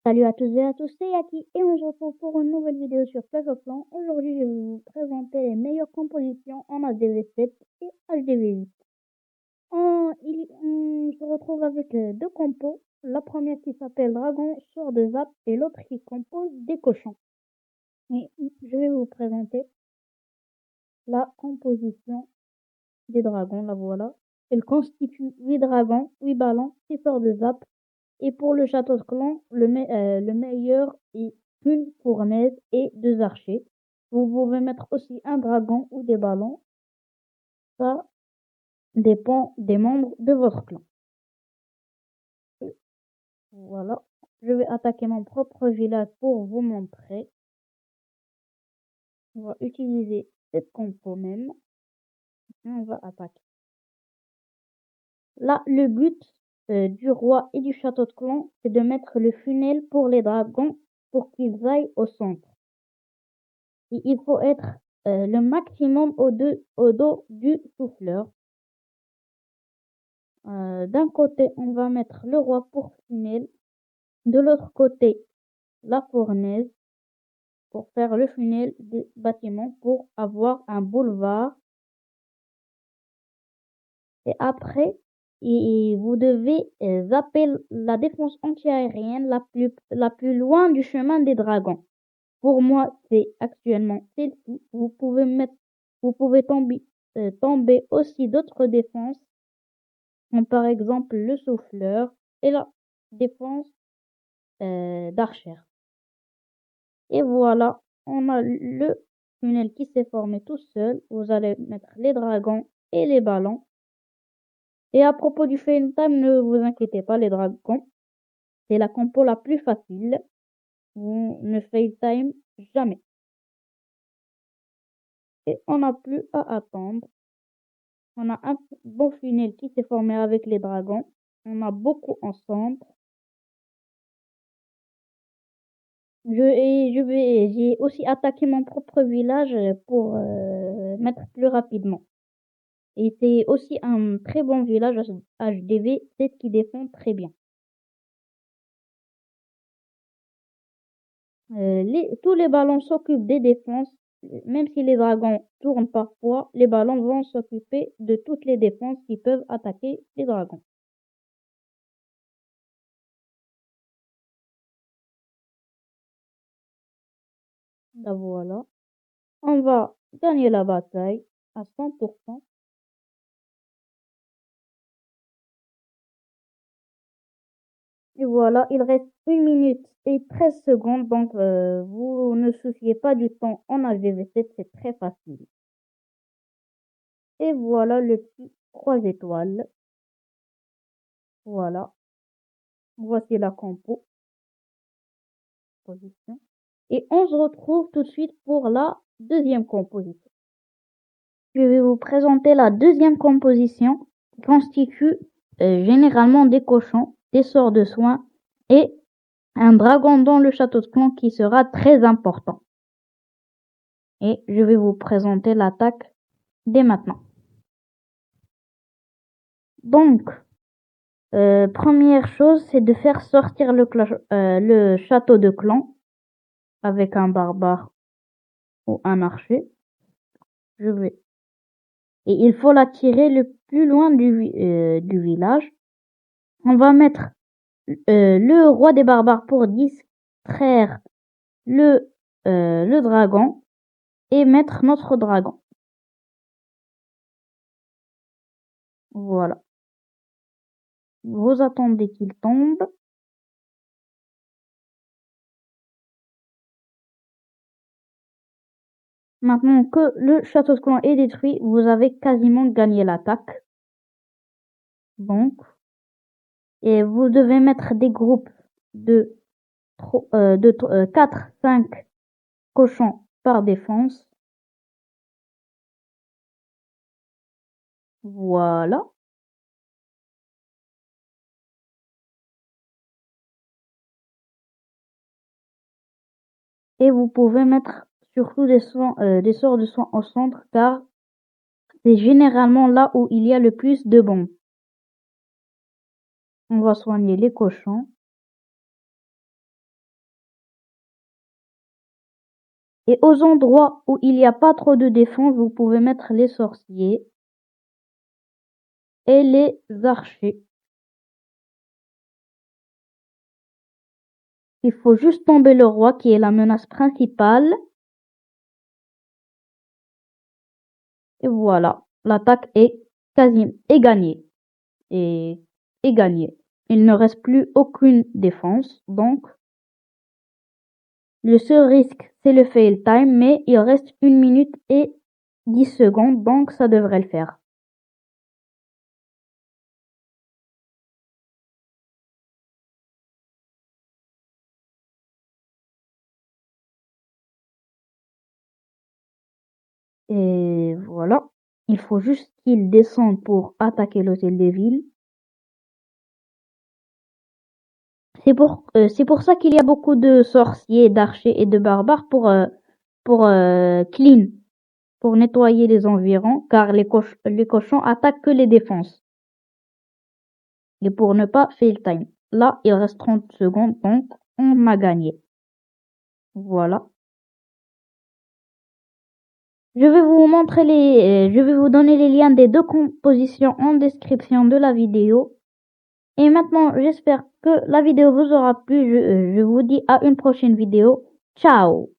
Salut à tous et à tous, c'est Yaki et on se retrouve pour une nouvelle vidéo sur Clash of Clans. Aujourd'hui, je vais vous présenter les meilleures compositions en HDV7 et HDV8. On se retrouve avec deux compos. La première qui s'appelle Dragon, sort de Zap et l'autre qui compose des cochons. Et je vais vous présenter la composition des dragons, la voilà. Elle constitue 8 dragons, 8 ballons qui sortent de Zap. Et pour le château de clan, le meilleur est une fournaise et deux archers. Vous pouvez mettre aussi un dragon ou des ballons. Ça dépend des membres de votre clan. Voilà. Je vais attaquer mon propre village pour vous montrer. On va utiliser cette compo même. Et on va attaquer. Là, le but du roi et du château de clan, c'est de mettre le funnel pour les dragons pour qu'ils aillent au centre. Et il faut être le maximum au dos du souffleur. D'un côté, on va mettre le roi pour funnel. De l'autre côté, la fournaise pour faire le funnel des bâtiments pour avoir un boulevard. Et après, vous devez zapper la défense antiaérienne la plus loin du chemin des dragons. Pour moi, c'est actuellement celle-ci. Vous pouvez tomber aussi d'autres défenses, comme par exemple le souffleur et la défense d'archer. Et voilà, on a le tunnel qui s'est formé tout seul. Vous allez mettre les dragons et les ballons. Et à propos du fail time, ne vous inquiétez pas, les dragons, c'est la compo la plus facile. Vous ne fail time jamais. Et on n'a plus à attendre. On a un bon funnel qui s'est formé avec les dragons. On a beaucoup en centre. J'ai aussi attaqué mon propre village pour mettre plus rapidement. Et c'est aussi un très bon village HDV, c'est qui défend très bien. Tous les ballons s'occupent des défenses. Même si les dragons tournent parfois, les ballons vont s'occuper de toutes les défenses qui peuvent attaquer les dragons. Là, voilà. On va gagner la bataille à 100%. Et voilà, il reste 1 minute et 13 secondes, donc vous ne souciez pas du temps en HDV7, c'est très facile. Et voilà le petit 3 étoiles. Voilà. Voici la composition. Et on se retrouve tout de suite pour la deuxième composition. Je vais vous présenter la deuxième composition qui constitue généralement des cochons, des sorts de soins et un dragon dans le château de clan qui sera très important. Et je vais vous présenter l'attaque dès maintenant. Donc, première chose, c'est de faire sortir le château de clan avec un barbare ou un archer. Et il faut l'attirer le plus loin du village. On va mettre le roi des barbares pour distraire le dragon et mettre notre dragon. Voilà. Vous attendez qu'il tombe. Maintenant que le château de clan est détruit, vous avez quasiment gagné l'attaque. Donc, et vous devez mettre des groupes de 4-5 cochons par défense. Voilà. Et vous pouvez mettre surtout des sorts de soins au centre car c'est généralement là où il y a le plus de bombes. On va soigner les cochons. Et aux endroits où il n'y a pas trop de défense, vous pouvez mettre les sorciers et les archers. Il faut juste tomber le roi qui est la menace principale. Et voilà, l'attaque est gagnée. Et est gagnée. Il ne reste plus aucune défense, donc le seul risque c'est le fail time, mais il reste 1 minute et 10 secondes, donc ça devrait le faire. Et voilà, il faut juste qu'il descende pour attaquer l'hôtel de ville. C'est pour ça qu'il y a beaucoup de sorciers, d'archers et de barbares pour clean, pour nettoyer les environs, car les cochons attaquent que les défenses. Et pour ne pas fail time. Là, il reste 30 secondes, donc on a gagné. Voilà. Je vais vous donner les liens des deux compositions en description de la vidéo. Et maintenant, j'espère que la vidéo vous aura plu. Je vous dis à une prochaine vidéo. Ciao!